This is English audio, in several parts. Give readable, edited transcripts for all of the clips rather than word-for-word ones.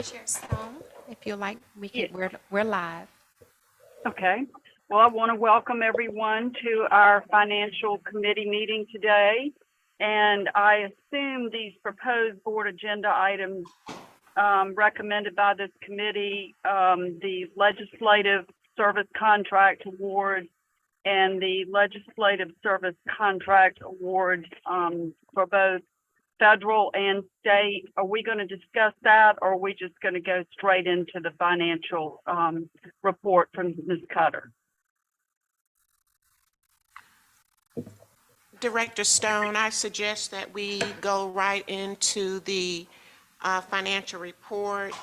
Chair Stone, if you like, Yeah. we're live. Okay. Well, I want to welcome everyone to our financial committee meeting today. And I assume these proposed board agenda items recommended by this committee, the legislative service contract award and the legislative service contract award for both federal and state. Are we going to discuss that, or are we just going to go straight into the financial report from Ms. Cutter? Director Stone, I suggest that we go right into the financial report.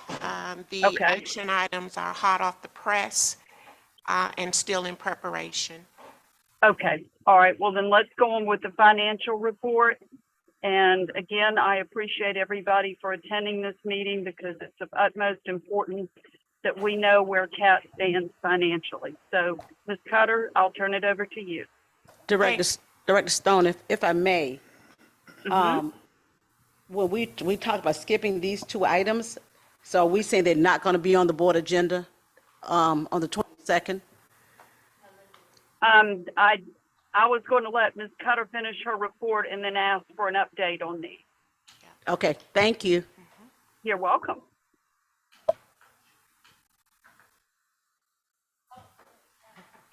The Okay. action items are hot off the press and still in preparation. Okay. All right. Well, then let's go on with the financial report. And again, I appreciate everybody for attending this meeting because it's of utmost importance that we know where CAT stands financially. So, Ms. Cutter, I'll turn it over to you. Director Stone, if I may, Mhm. when we talked about skipping these two items, so we saying they're not going to be on the board agenda on the 22nd? I was going to let Ms. Cutter finish her report and then ask for an update on these. Okay, thank you. You're welcome.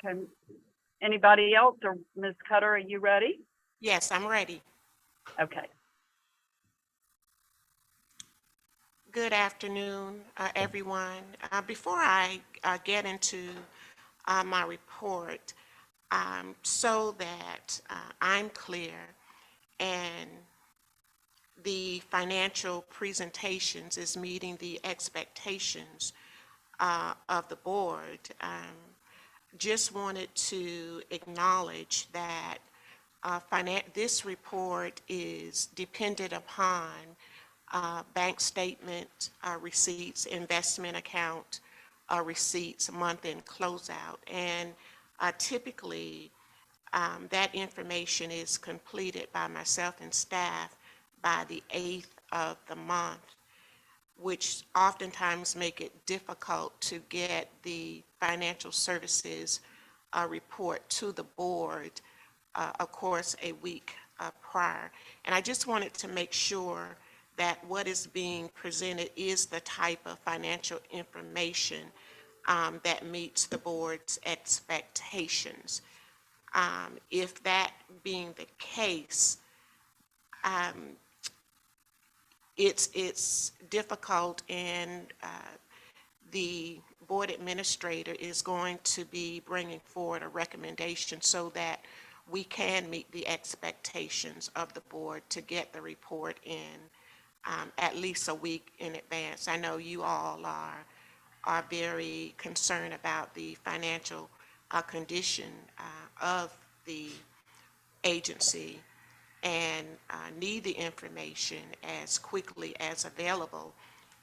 Okay. Anybody else, or Ms. Cutter, are you ready? Yes, I'm ready. Okay. Good afternoon, everyone. Before I get into my report, so that I'm clear and the financial presentations is meeting the expectations of the board, just wanted to acknowledge that this report is dependent upon bank statement receipts, investment account receipts, month-end closeout. And typically, that information is completed by myself and staff by the 8th of the month, which oftentimes make it difficult to get the financial services report to the board, of course, a week prior. And I just wanted to make sure that what is being presented is the type of financial information that meets the board's expectations. If that being the case, it's difficult, and the board administrator is going to be bringing forward a recommendation so that we can meet the expectations of the board to get the report in at least a week in advance. I know you all are very concerned about the financial condition of the agency and need the information as quickly as available.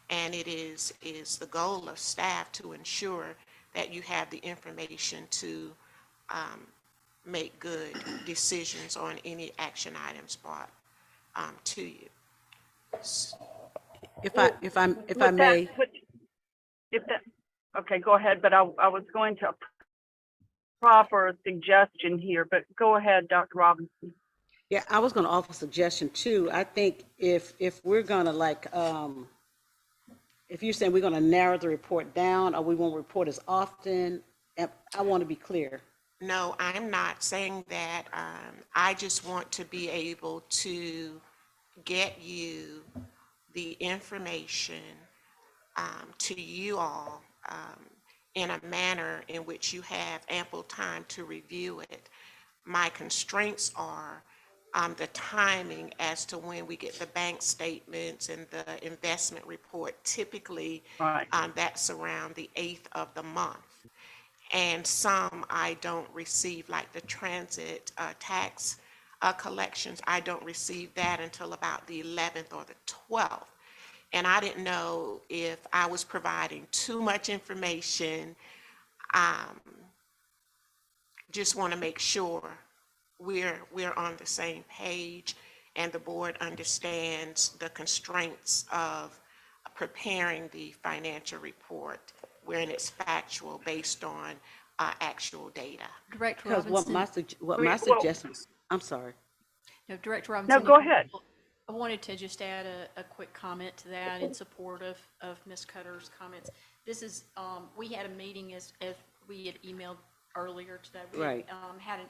And it is the goal of staff to ensure that you have the information to make good decisions on any action items brought to you. If I may, Okay, go ahead. But I was going to proffer a suggestion here, but go ahead, Dr. Robinson. yeah, I was going to offer a suggestion too. I think if we're going to if you're saying we're going to narrow the report down or we won't report as often, I want to be clear. No, I'm not saying that. I just want to be able to get you the information to you all in a manner in which you have ample time to review it. My constraints are the timing as to when we get the bank statements and the investment report. Typically, Right. that's around the 8th of the month. And some I don't receive, like the transit tax collections, I don't receive that until about the 11th or the 12th. And I didn't know if I was providing too much information. Just want to make sure we're on the same page and the board understands the constraints of preparing the financial report wherein it's factual based on actual data. Director Because Robinson, what We- my well- suggestion was, I'm sorry. no, Director No, Robinson. go if you- ahead. I wanted to just add a quick comment to that in support of Ms. Cutter's comments. This is, we had a meeting as we had emailed earlier today. We Right. had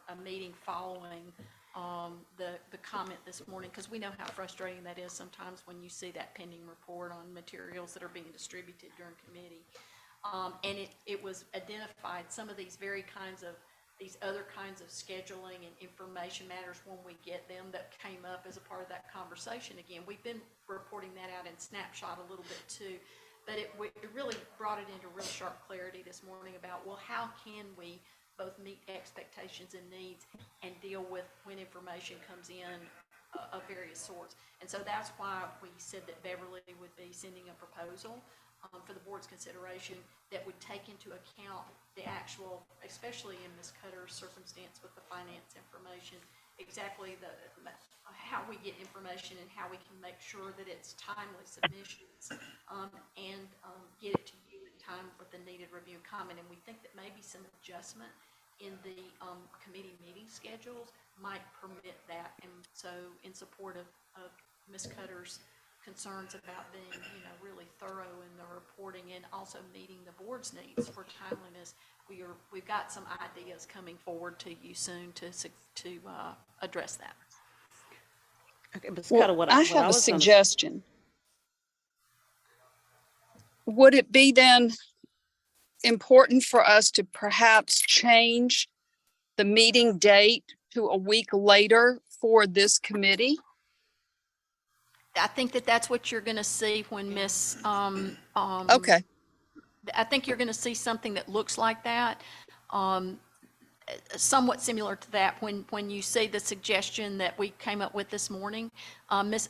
a meeting following the comment this morning, because we know how frustrating that is sometimes when you see that pending report on materials that are being distributed during committee. And it was identified, some of these other kinds of scheduling and information matters when we get them that came up as a part of that conversation. Again, we've been reporting that out in snapshot a little bit too, but it really brought it into real sharp clarity this morning about, well, how can we both meet expectations and needs and deal with when information comes in of various sorts. And so that's why we said that Beverly would be sending a proposal for the board's consideration that would take into account the actual, especially in Ms. Cutter's circumstance with the finance information, exactly how we get information and how we can make sure that it's timely submissions and get it to you in time with the needed review and comment. And we think that maybe some adjustment in the committee meeting schedules might permit that. And so in support of Ms. Cutter's concerns about being, really thorough in the reporting and also meeting the board's needs for timeliness, we've got some ideas coming forward to you soon to address that. Okay, Ms. Well, Cutter, what I what have a was gonna- suggestion. Would it be then important for us to perhaps change the meeting date to a week later for this committee? I think that that's what you're going to see when Miss, Okay, I think you're going to see something that looks like that, somewhat similar to that when you see the suggestion that we came up with this morning. Miss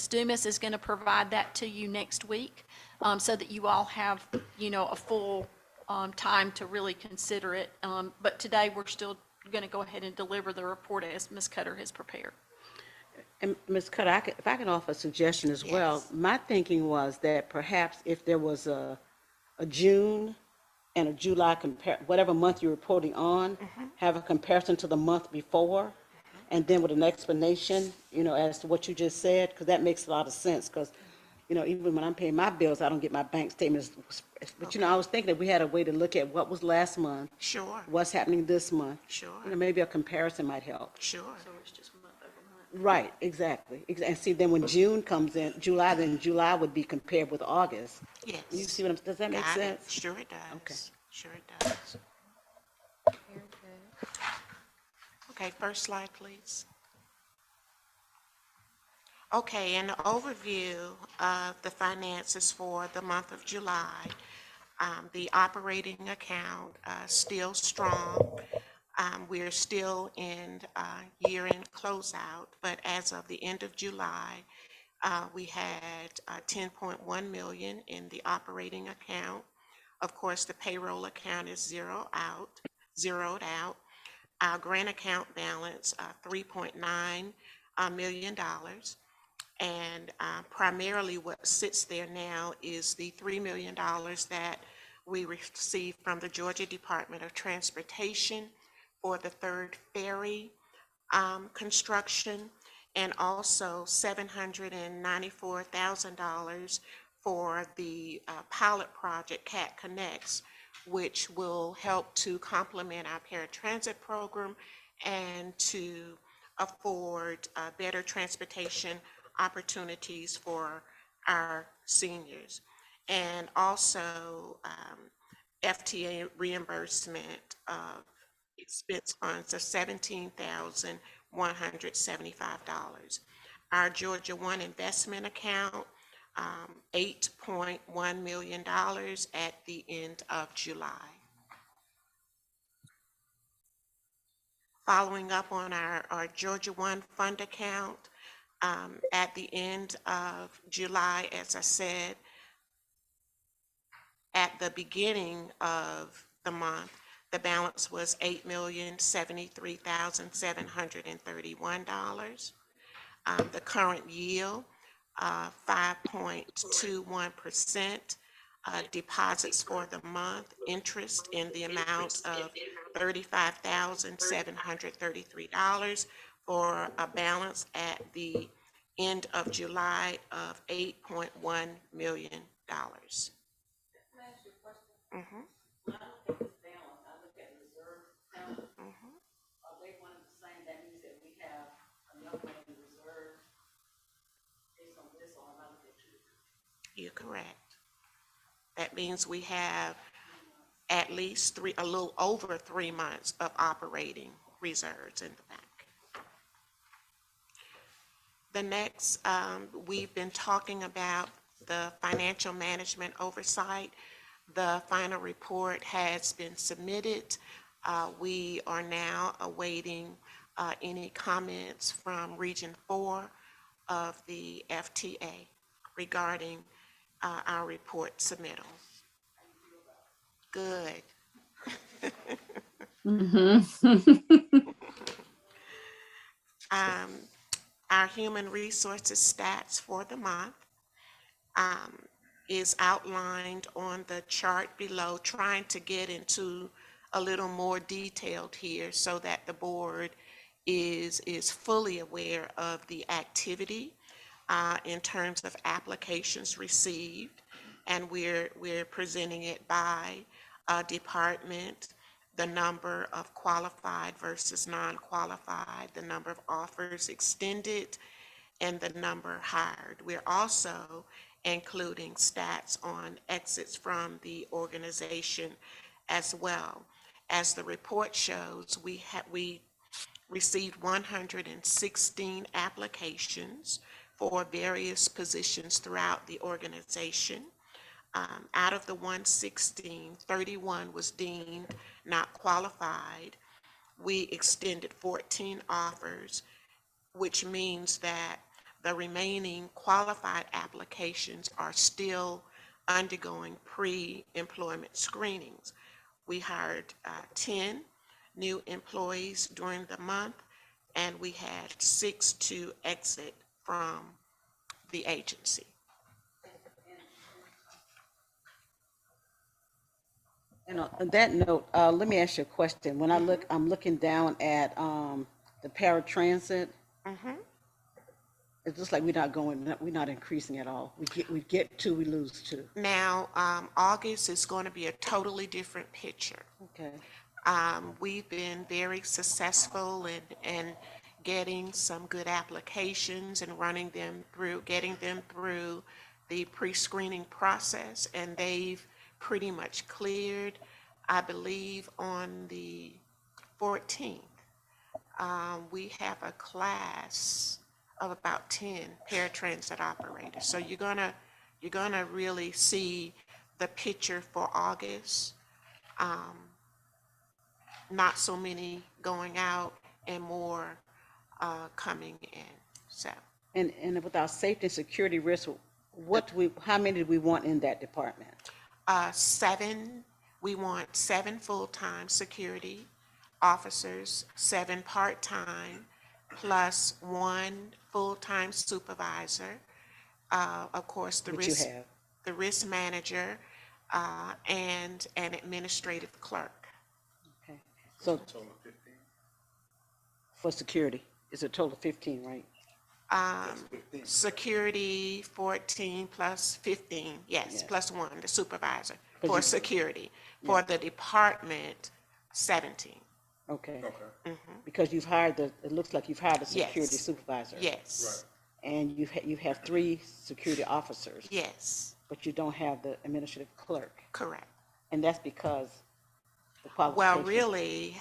Dumas is going to provide that to you next week, so that you all have, a full time to really consider it. But today, we're still going to go ahead and deliver the report as Ms. Cutter has prepared. And Ms. Cutter, if I can offer a suggestion as well, Yes. my thinking was that perhaps if there was a June and a July whatever month you're reporting on, have a comparison to the month before, and then with an explanation, as to what you just said, because that makes a lot of sense, because, even when I'm paying my bills, I don't get my bank statements. But, I was thinking that we had a way to look at what was last month, Sure, what's happening this month. sure, Maybe a comparison might help. sure. So it's just month over month. Right, exactly. And see, then when June comes in, then July would be compared with August. Yes. You see what does that make Got it. sense? Sure it does. Okay. Sure it does. Very good. Okay, first slide, please. Okay, an overview of the finances for the month of July. The operating account still strong. We're still in year-end closeout, but as of the end of July, we had 10.1 million in the operating account. Of course, the payroll account is zeroed out. Our grant account balance, $3.9 million. And primarily what sits there now is the $3 million that we received from the Georgia Department of Transportation for the third ferry construction, and also $794,000 for the pilot project CAT Connects, which will help to complement our paratransit program and to afford better transportation opportunities for our seniors. And also FTA reimbursement of expense funds of $17,175. Our Georgia One investment account, $8.1 million at the end of July. Following up on our Georgia One fund account, at the end of July, as I said, at the beginning of the month, the balance was $8,073,731. The current yield 5.21%. Deposits for the month, interest in the amount of $35,733 for a balance at the end of July of $8.1 million. Mhm. You're correct. That means we have at least a little over 3 months of operating reserves in the bank. The next, we've been talking about the financial management oversight. The final report has been submitted. We are now awaiting any comments from Region 4 of the FTA regarding our report submittal. Good. Um, Our human resources stats for the month is outlined on the chart below, trying to get into a little more detailed here so that the board is fully aware of the activity in terms of applications received, and we're presenting it by department, the number of qualified versus non-qualified, the number of offers extended, and the number hired. We're also including stats on exits from the organization as well. As the report shows, we received 116 applications for various positions throughout the organization. Out of the 116, 31 was deemed not qualified. We extended 14 offers, which means that the remaining qualified applications are still undergoing pre-employment screenings. We hired 10 new employees during the month, and we had 6 to exit from the agency. And on that note, let me ask you a question. When I'm looking down at the paratransit. It looks like we're not increasing at all. We get 2, we lose 2. Now, August is going to be a totally different picture. Okay. We've been very successful in getting some good applications and getting them through the pre-screening process, and they've pretty much cleared. I believe on the 14th, we have a class of about 10 paratransit operators. So you're gonna really see the picture for August. Not so many going out and more coming in. So And with our safety and security risk, how many do we want in that department? 7, we want 7 full-time security officers, 7 part-time, plus 1 full-time supervisor. Of course, the Which you have. the risk manager, and an administrative clerk. Okay. So for security, it's a total of 15, right? Security 14 plus 15, yes, plus 1, the supervisor, But for you- security. For the department, 17. Okay. Because it looks like you've hired a security Yes. supervisor. Yes, And you have 3 security officers. yes, But you don't have the administrative clerk. correct. And that's because the Well, qualifications. really,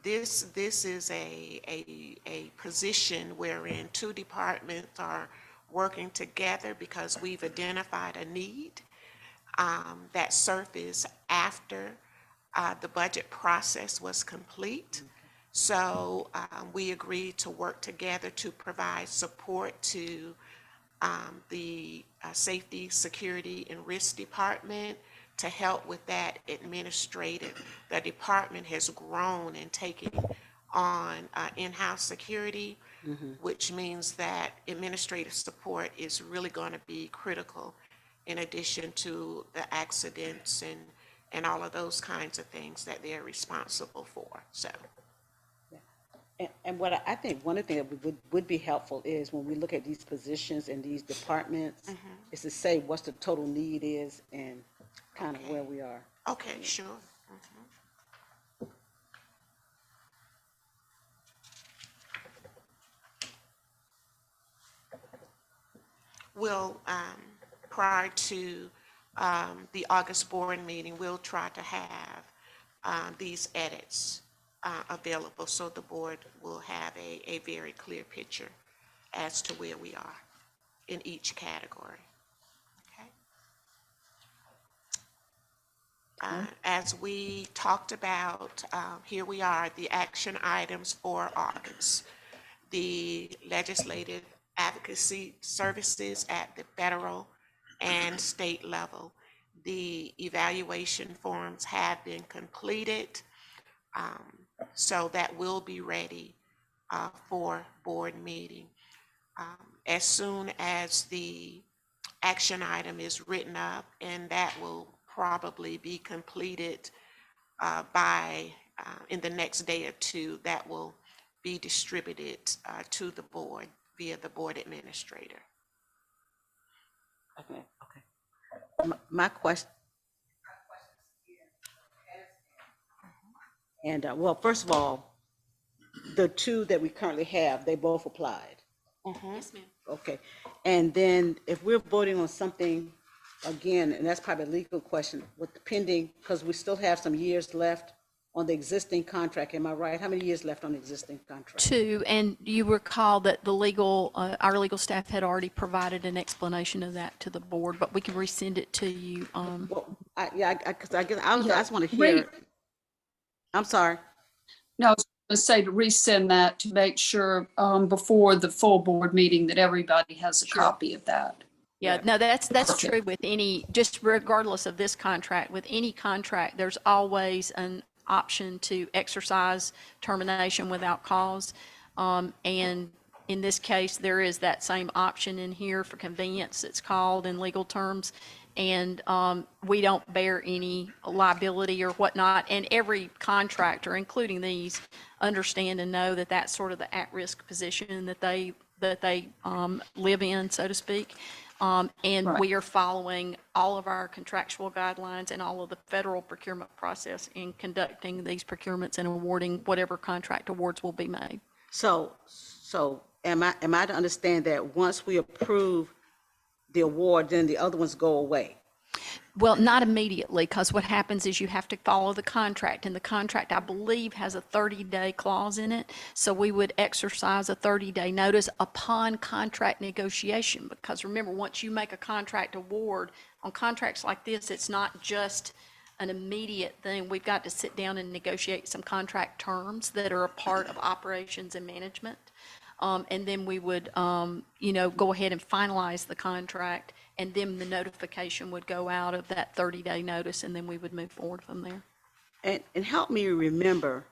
this is a position wherein 2 departments are working together because we've identified a need that surfaced after the budget process was complete. So we agreed to work together to provide support to the Safety, Security, and Risk Department to help with that administrative. The department has grown in taking on in-house security, which means that administrative support is really going to be critical in addition to the accidents and all of those kinds of things that they're responsible for. So, And what I think one of the things that would be helpful is when we look at these positions and these departments, is to say what's the total need is and kind of where we are. okay, sure. We'll, prior to the August board meeting, we'll try to have these edits available so the board will have a very clear picture as to where we are in each category. Okay. As we talked about, here we are, the action items for August. The legislative advocacy services at the federal and state level. The evaluation forms have been completed, so that will be ready for board meeting. As soon as the action item is written up, and that will probably be completed by in the next day or two, that will be distributed to the board via the board administrator. Okay. My question. And well, first of all, the two that we currently have, they both applied. Yes, ma'am. Okay. And then if we're voting on something again, and that's probably a legal question, with the pending, because we still have some years left on the existing contract, am I right? How many years left on the existing contract? 2, and you recall that the legal, our legal staff had already provided an explanation of that to the board, but we can resend it to you. Well, because I guess I just want to hear. I'm sorry. No, I was going to say to resend that to make sure before the full board meeting that everybody has a copy of that. Yeah, no, that's true with any, just regardless of this contract, with any contract, there's always an option to exercise termination without cause. And in this case, there is that same option in here for convenience, it's called in legal terms. And we don't bear any liability or whatnot. And every contractor, including these, understand and know that that's sort of the at-risk position that they live in, so to speak. And Right. we are following all of our contractual guidelines and all of the federal procurement process in conducting these procurements and awarding whatever contract awards will be made. So am I to understand that once we approve the award, then the other ones go away? Well, not immediately, because what happens is you have to follow the contract, and the contract, I believe, has a 30-day clause in it. So we would exercise a 30-day notice upon contract negotiation, because remember, once you make a contract award, on contracts like this, it's not just an immediate thing. We've got to sit down and negotiate some contract terms that are a part of operations and management. And then we would, go ahead and finalize the contract, and then the notification would go out of that 30-day notice, and then we would move forward from there. And help me remember,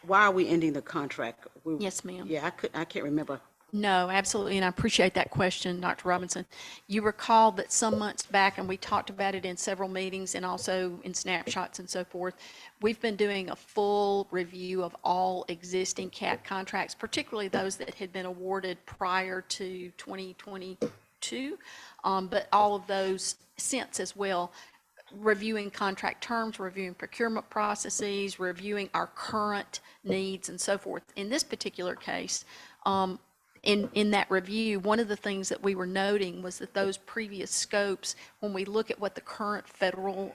why are we ending the contract? Yes, ma'am. Yeah, I can't remember. No, absolutely, and I appreciate that question, Dr. Robinson. You recall that some months back, and we talked about it in several meetings and also in snapshots and so forth, we've been doing a full review of all existing CAT contracts, particularly those that had been awarded prior to 2022, but all of those since as well, reviewing contract terms, reviewing procurement processes, reviewing our current needs and so forth. In this particular case, in that review, one of the things that we were noting was that those previous scopes, when we look at what the current federal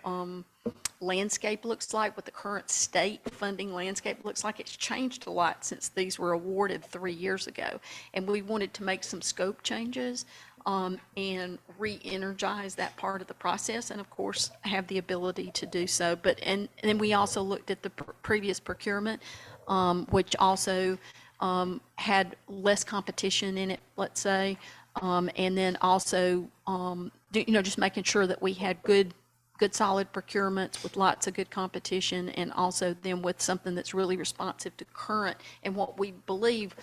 landscape looks like, what the current state funding landscape looks like, it's changed a lot since these were awarded 3 years ago. And we wanted to make some scope changes and re-energize that part of the process, and of course have the ability to do so. But and then we also looked at the previous procurement, which also had less competition in it, let's say, and then also, just making sure that we had good good solid procurements with lots of good competition, and also then with something that's really responsive to current and what we believe,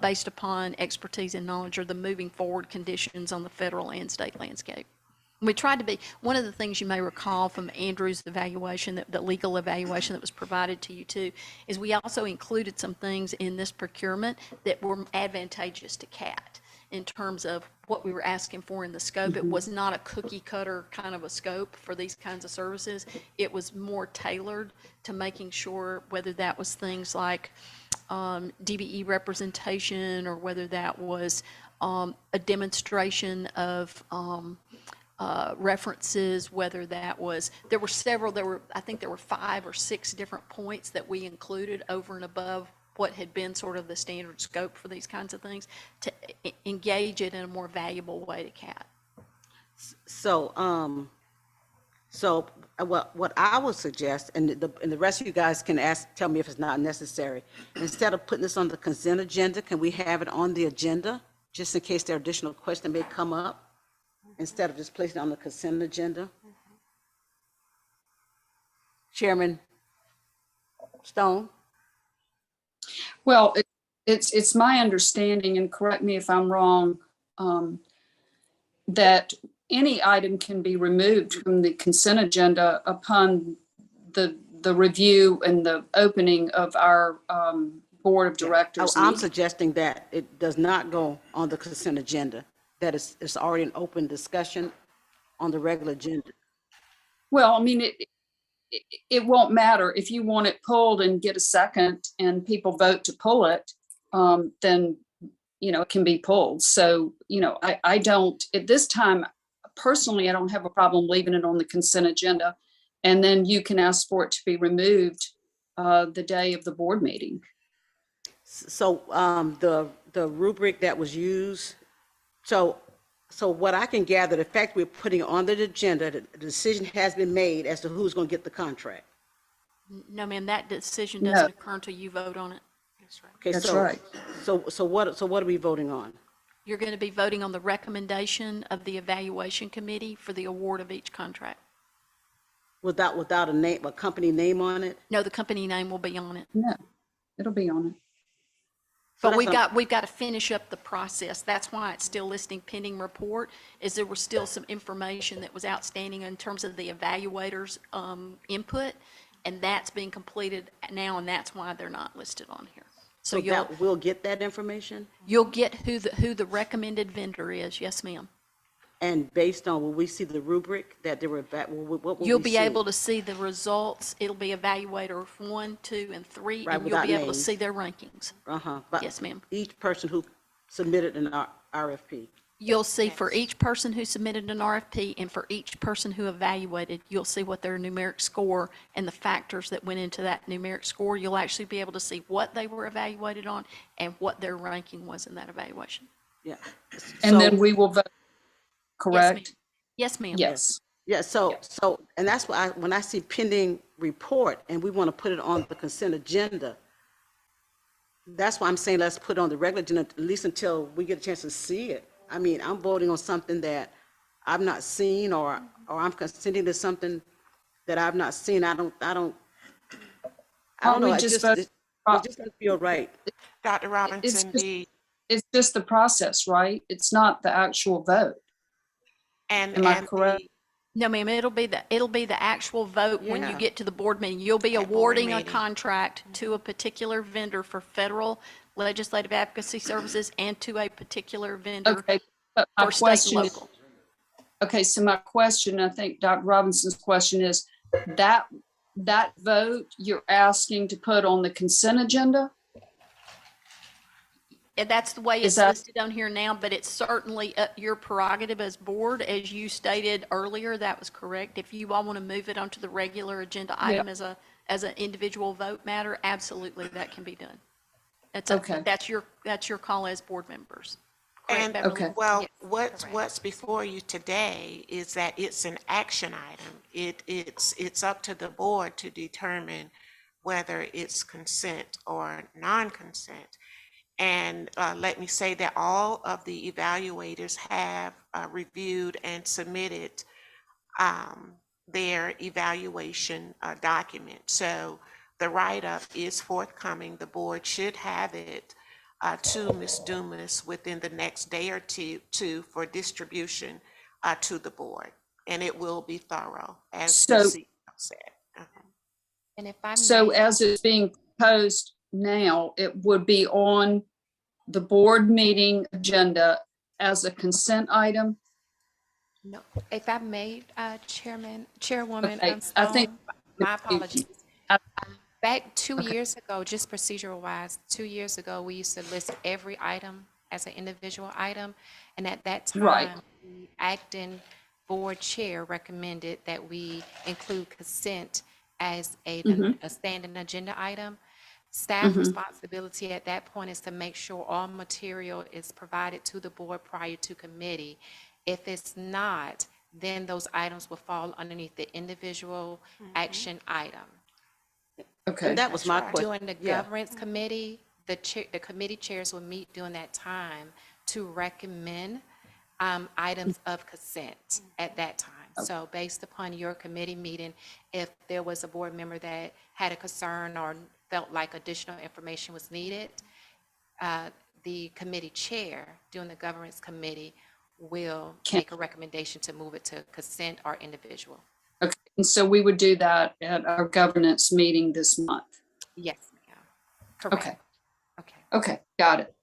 based upon expertise and knowledge, are the moving forward conditions on the federal and state landscape. We tried to be, one of the things you may recall from Andrew's evaluation, the legal evaluation that was provided to you too, is we also included some things in this procurement that were advantageous to CAT in terms of what we were asking for in the scope. It was not a cookie cutter kind of a scope for these kinds of services. It was more tailored to making sure, whether that was things like DBE representation, or whether that was a demonstration of references, whether that was, I think there were 5 or 6 different points that we included over and above what had been sort of the standard scope for these kinds of things, to engage it in a more valuable way to CAT. So, what I would suggest, and the rest of you guys can tell me if it's not necessary, instead of putting this on the consent agenda, can we have it on the agenda, just in case there are additional questions that may come up, instead of just placing it on the consent agenda? Chairman Stone? Well, it's my understanding, and correct me if I'm wrong, that any item can be removed from the consent agenda upon the review and the opening of our board of directors. I'm meeting. suggesting that it does not go on the consent agenda, that it's already an open discussion on the regular agenda. Well, I mean, it won't matter if you want it pulled and get a second and people vote to pull it, then, it can be pulled. So, I don't, at this time, personally, I don't have a problem leaving it on the consent agenda. And then you can ask for it to be removed the day of the board meeting. So the rubric that was used, so what I can gather, the fact we're putting on the agenda, the decision has been made as to who's going to get the contract. No, ma'am, that decision No. doesn't occur until you vote on it. That's right. Okay, That's right. So what are we voting on? You're going to be voting on the recommendation of the evaluation committee for the award of each contract. Without a company name on it? No, the company name will be on it. No, it'll be on it. But So we've got to finish up the process. That's why it's still listing pending report, is there was still some information that was outstanding in terms of the evaluator's input, and that's being completed now, and that's why they're not listed on here. So we'll get that information? you'll get who the recommended vendor is. Yes, ma'am. And based on, will we see the rubric that they were, what will we see? You'll be able to see the results. It'll be evaluator 1, 2, and 3, Right, and you'll without be able to names. see their rankings. But Yes, ma'am. each person who submitted an RFP. You'll see for each person who submitted an RFP and for each person who evaluated, you'll see what their numeric score and the factors that went into that numeric score. You'll actually be able to see what they were evaluated on and what their ranking was in that evaluation. Yeah. And then we will vote, correct? Yes, ma'am. Yes. Yeah, so, and that's why when I see pending report and we want to put it on the consent agenda, that's why I'm saying let's put it on the regular agenda, at least until we get a chance to see it. I mean, I'm voting on something that I've not seen, or I'm consenting to something that I've not seen. I don't know. We It just just vote- doesn't feel right. Dr. Robinson, It's just the process, right? It's not the actual vote. Am I correct? No, ma'am, it'll be the actual vote when you Yeah. get to the board meeting. You'll be At board awarding a meeting. contract to a particular vendor for federal legislative advocacy services and to a particular vendor Okay. But my for state and question is, local. okay, so my question, I think Dr. Robinson's question is, that vote you're asking to put on the consent agenda? And that's the way Is it's that- listed on here now, but it's certainly your prerogative as board. As you stated earlier, that was correct. If you all want to move it onto the regular agenda item as an individual vote matter, absolutely, that can be done. Okay. That's your call as board members. Correct, And, Beverly? Okay. well, Yes. what's before you today is that it's an action item. It's up to the board to determine whether it's consent or non-consent. And let me say that all of the evaluators have reviewed and submitted their evaluation document. So the write-up is forthcoming. The board should have it to Ms. Dumas within the next day or two for distribution to the board. And it will be thorough, as the So- CEO said. Okay. And if I So may, as it's being proposed now, it would be on the board meeting agenda as a consent item? no, if I may, Chairwoman Okay, I think- Stone, my apologies. I- Back 2 Okay. years ago, just procedural wise, 2 years ago, we used to list every item as an individual item. And at that Right. time, the acting board chair recommended that we include consent as a standing agenda item. Staff responsibility at that point is to make sure all material is provided to the board prior to committee. If it's not, then those items will fall underneath the individual action item. Okay, And that was my question. During the Yeah. governance committee, the committee chairs will meet during that time to recommend items of consent at that time. So based upon your committee meeting, if there was a board member that had a concern or felt like additional information was needed, the committee chair during the governance committee will make a recommendation to move it to consent or individual. okay. And so we would do that at our governance meeting this month. Yes, ma'am. Okay, Correct. Okay. okay, got it.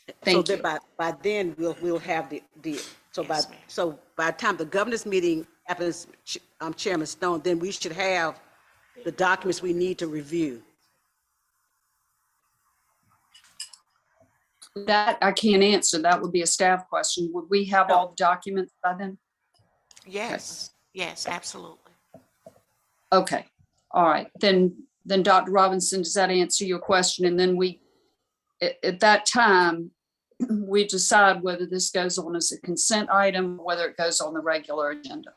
So Thank that you. by then, we'll have Yes, ma'am. so by the time the governance meeting happens, Chairman Stone, then we should have the documents we need to review. That I can't answer. That would be a staff question. Would we have all the documents by then? Yes, yes, absolutely. Okay, all right. Then Dr. Robinson, does that answer your question? And then we, at that time, we decide whether this goes on as a consent item, whether it goes on the regular agenda.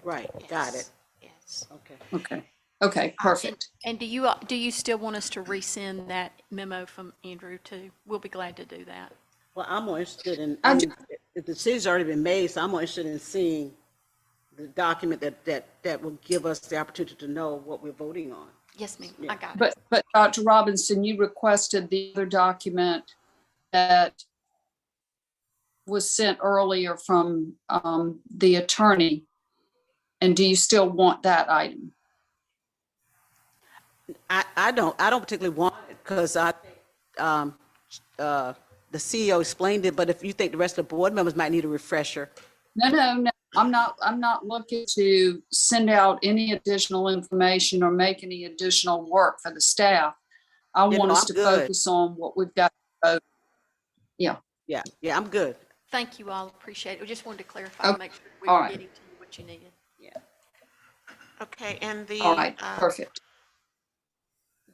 Right, got it. Yes. Okay. Okay, perfect. And do you still want us to resend that memo from Andrew too? We'll be glad to do that. Well, I'm more interested in, I if the decision's already been made, so I'm more interested in seeing the document that will give us the opportunity to know what we're voting on. Yes, ma'am, Yeah. I got it. But Dr. Robinson, you requested the other document that was sent earlier from the attorney. And do you still want that item? I don't particularly want it because I think the CEO explained it, but if you think the rest of the board members might need a refresher. No. I'm not looking to send out any additional information or make any additional work for the staff. I Yeah, want no, us I'm to good. focus on what we've got. Yeah, I'm good. Thank you all, appreciate it. We just wanted to clarify, Okay, and make sure we all were right. getting to you what you needed. Okay, and All right, perfect.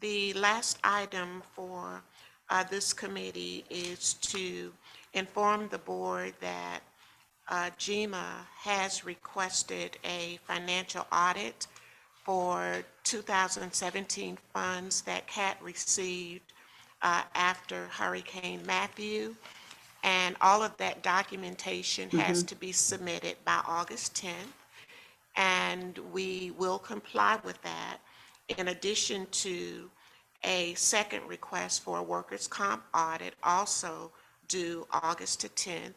the last item for this committee is to inform the board that GMA has requested a financial audit for 2017 funds that CAT received after Hurricane Matthew. And all of that documentation has to be submitted by August 10th. And we will comply with that, in addition to a second request for a workers' comp audit, also due August the 10th,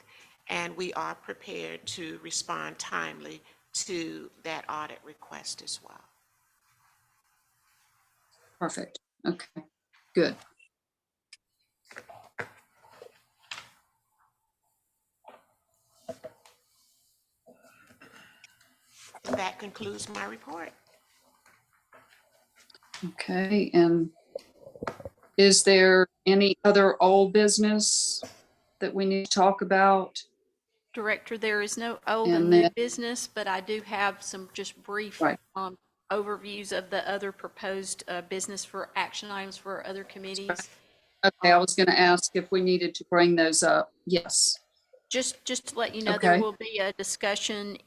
and we are prepared to respond timely to that audit request as well. Perfect. Okay, good. And that concludes my report. Okay, and is there any other old business that we need to talk about? Director, there is no old And and new then- business, but I do have some just brief Right. overviews of the other proposed business for action items for other committees. Okay, I was going to ask if we needed to bring those up. Yes. Just to let you know, there Okay. will be a discussion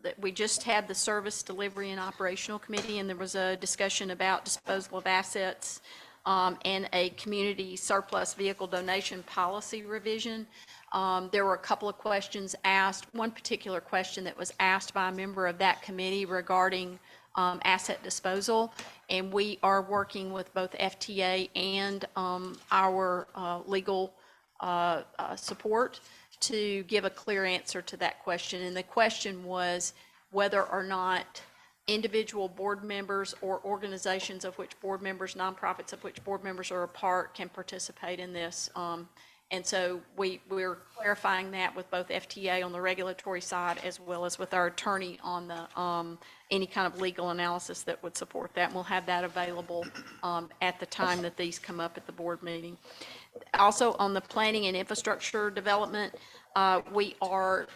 that we just had the Service Delivery and Operational Committee, and there was a discussion about disposal of assets and a community surplus vehicle donation policy revision. There were a couple of questions asked, one particular question that was asked by a member of that committee regarding asset disposal. And we are working with both FTA and our legal support to give a clear answer to that question. And the question was whether or not individual board members or organizations of which board members, nonprofits of which board members are a part, can participate in this. And so we're clarifying that with both FTA on the regulatory side as well as with our attorney on the any kind of legal analysis that would support that. And we'll have that available at the time that these come up at the board meeting. Also, on the planning and infrastructure development, we are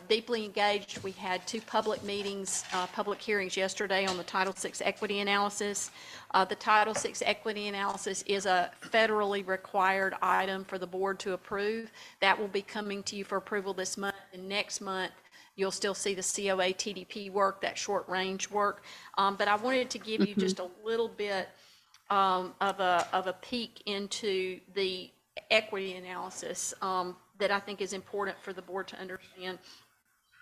deeply engaged. We had 2 public meetings, public hearings yesterday on the Title VI equity analysis. The Title VI equity analysis is a federally required item for the board to approve. That will be coming to you for approval this month, and next month you'll still see the COA TDP work, that short range work. But I wanted to give you just a little bit of a peek into the equity analysis that I think is important for the board to understand.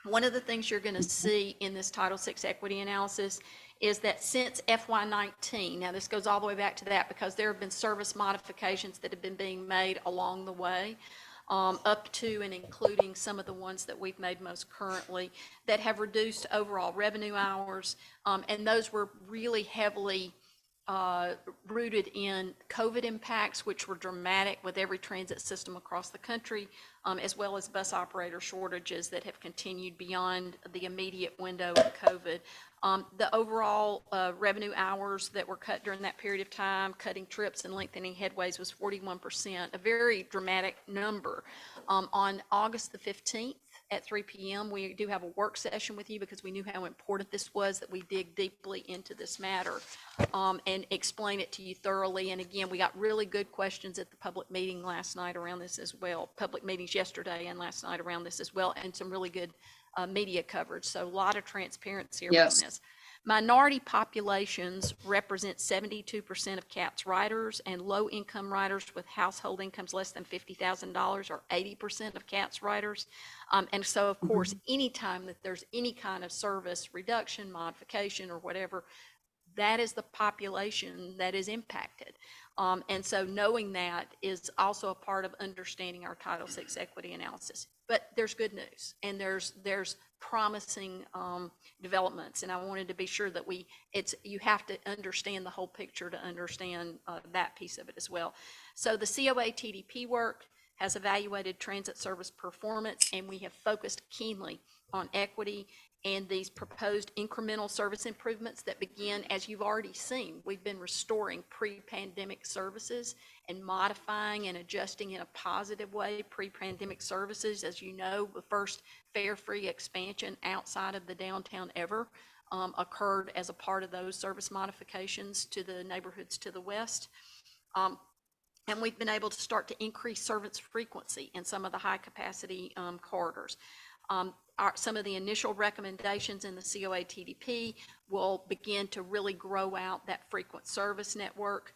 One of the things you're going to see in this Title VI equity analysis is that since FY19, now this goes all the way back to that because there have been service modifications that have been being made along the way, up to and including some of the ones that we've made most currently that have reduced overall revenue hours, and those were really heavily rooted in COVID impacts, which were dramatic with every transit system across the country, as well as bus operator shortages that have continued beyond the immediate window of COVID. The overall revenue hours that were cut during that period of time, cutting trips and lengthening headways, was 41%, a very dramatic number. On August the 15th, at 3 p.m. we do have a work session with you because we knew how important this was, that we dig deeply into this matter and explain it to you thoroughly. And again, we got really good questions at the public meeting last night around this as well, public meetings yesterday and last night around this as well, and some really good media coverage. So a lot of transparency around this. Minority populations represent 72% of CATS riders, and low-income riders with household incomes less than $50,000 are 80% of CATS riders. And so, of course, anytime that there's any kind of service reduction, modification, or whatever, that is the population that is impacted. And so knowing that is also a part of understanding our Title VI equity analysis. But there's good news, and there's promising developments, and I wanted to be sure that you have to understand the whole picture to understand that piece of it as well. So the COA TDP work has evaluated transit service performance, and we have focused keenly on equity and these proposed incremental service improvements that begin, as you've already seen, we've been restoring pre-pandemic services and modifying and adjusting in a positive way pre-pandemic services. As you know, the first fare-free expansion outside of the downtown ever occurred as a part of those service modifications to the neighborhoods to the west. And we've been able to start to increase service frequency in some of the high capacity corridors. Some of the initial recommendations in the COA TDP will begin to really grow out that frequent service network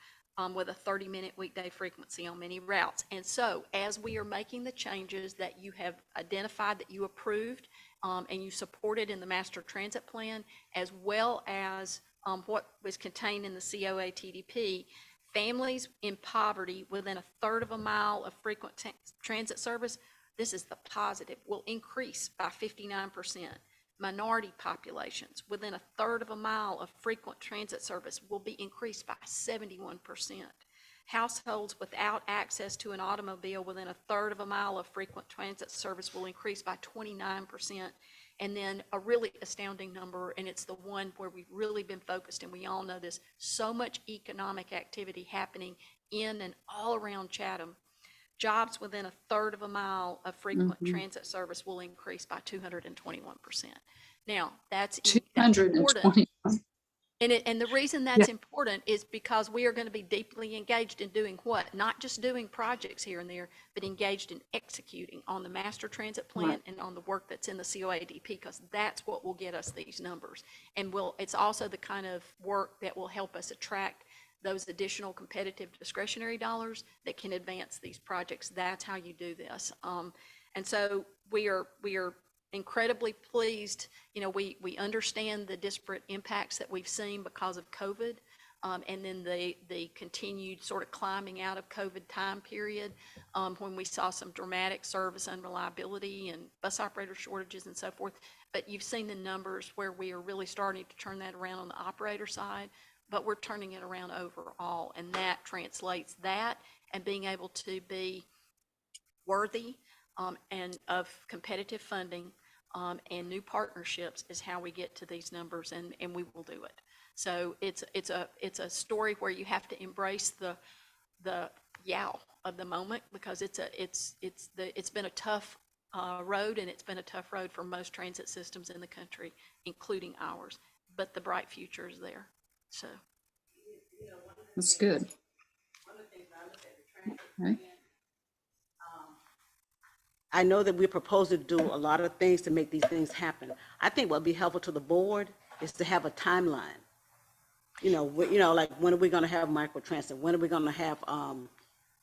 with a 30-minute weekday frequency on many routes. And so as we are making the changes that you have identified, that you approved and you supported in the master transit plan, as well as what was contained in the COA TDP, families in poverty within a third of a mile of frequent transit service, this is the positive, will increase by 59%. Minority populations within a third of a mile of frequent transit service will be increased by 71%. Households without access to an automobile within a third of a mile of frequent transit service will increase by 29%. And then a really astounding number, and it's the one where we've really been focused, and we all know this, so much economic activity happening in and all around Chatham. Jobs within a third of a mile of frequent transit service will increase by 221%. Now, that's important. 220. And the reason that's important is because we are going to be deeply engaged in doing what? Not just doing projects here and there, but engaged in executing on the master transit plan and on the work that's in the COADP, because that's what will get us these numbers. And it's also the kind of work that will help us attract those additional competitive discretionary dollars that can advance these projects. That's how you do this. And so we are incredibly pleased. You know, we understand the disparate impacts that we've seen because of COVID. And then the continued sort of climbing out of COVID time period, when we saw some dramatic service unreliability and bus operator shortages and so forth. But you've seen the numbers where we are really starting to turn that around on the operator side, but we're turning it around overall. And that translates that and being able to be worthy and of competitive funding and new partnerships is how we get to these numbers, and we will do it. So it's a story where you have to embrace the yow of the moment, because it's been a tough road, and it's been a tough road for most transit systems in the country, including ours. But the bright future is there. So That's good. Okay. I know that we're proposed to do a lot of things to make these things happen. I think what'd be helpful to the board is to have a timeline. Like, when are we going to have microtransit? When are we going to have,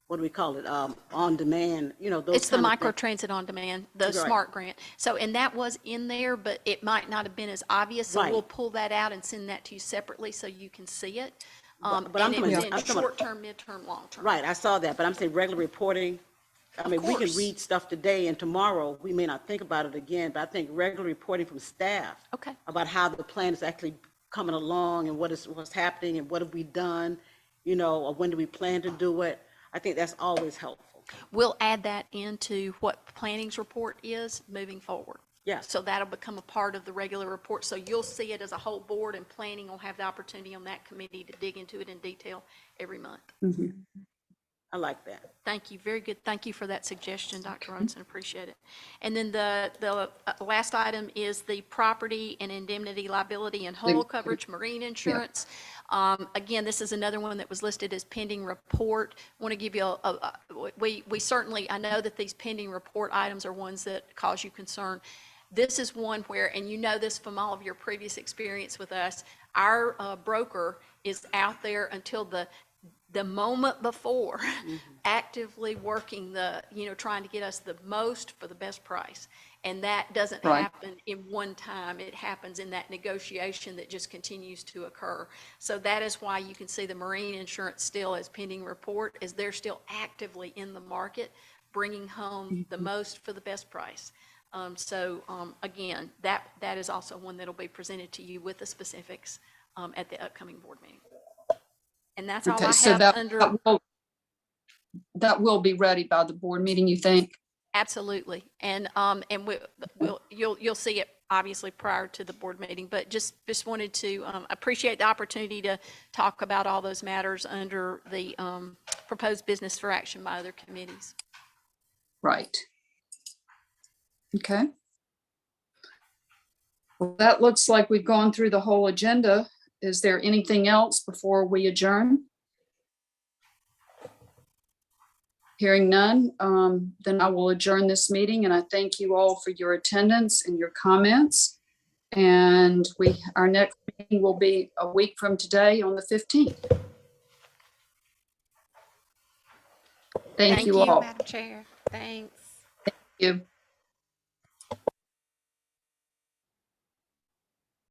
what do we call it? On demand, those it's the kind of things. microtransit on demand, the Right. SMART grant. So, and that was in there, but it might not have been as obvious. So Right. we'll pull that out and send that to you separately so you can see it. But And I'm it talking was about- in I'm talking about- short-term, midterm, long-term. Right, I saw that, but I'm saying regular reporting. I mean, we can course. read stuff today, and tomorrow we may not think about it again, but I think regular reporting from staff Okay. about how the plan is actually coming along and what's happening and what have we done, or when do we plan to do it. I think that's always helpful. We'll add that into what planning's report is moving forward. Yes. So that'll become a part of the regular report. So you'll see it as a whole board, and planning will have the opportunity on that committee to dig into it in detail every month. I like that. Thank you. Very good. Thank you for that suggestion, Dr. Rosen. Appreciate it. And then the last item is the property and indemnity liability and hull coverage, marine insurance. Again, this is another one that was listed as pending report. I want to give you we certainly, I know that these pending report items are ones that cause you concern. This is one where, and you know this from all of your previous experience with us, our broker is out there until the moment before, actively working trying to get us the most for the best price. And that doesn't Right. happen in one time. It happens in that negotiation that just continues to occur. So that is why you can see the marine insurance still as pending report, as they're still actively in the market, bringing home the most for the best price. Again, that is also one that'll be presented to you with the specifics at the upcoming board meeting. And that's all Okay, I so have that under. that will be ready by the board meeting, you think? Absolutely. And you'll see it obviously prior to the board meeting, but just wanted to appreciate the opportunity to talk about all those matters under the proposed business for action by other committees. Right. Okay. Well, that looks like we've gone through the whole agenda. Is there anything else before we adjourn? Hearing none, then I will adjourn this meeting, and I thank you all for your attendance and your comments. And our next meeting will be a week from today on the 15th. Thank you all. Madam Chair. Thanks. Thank you.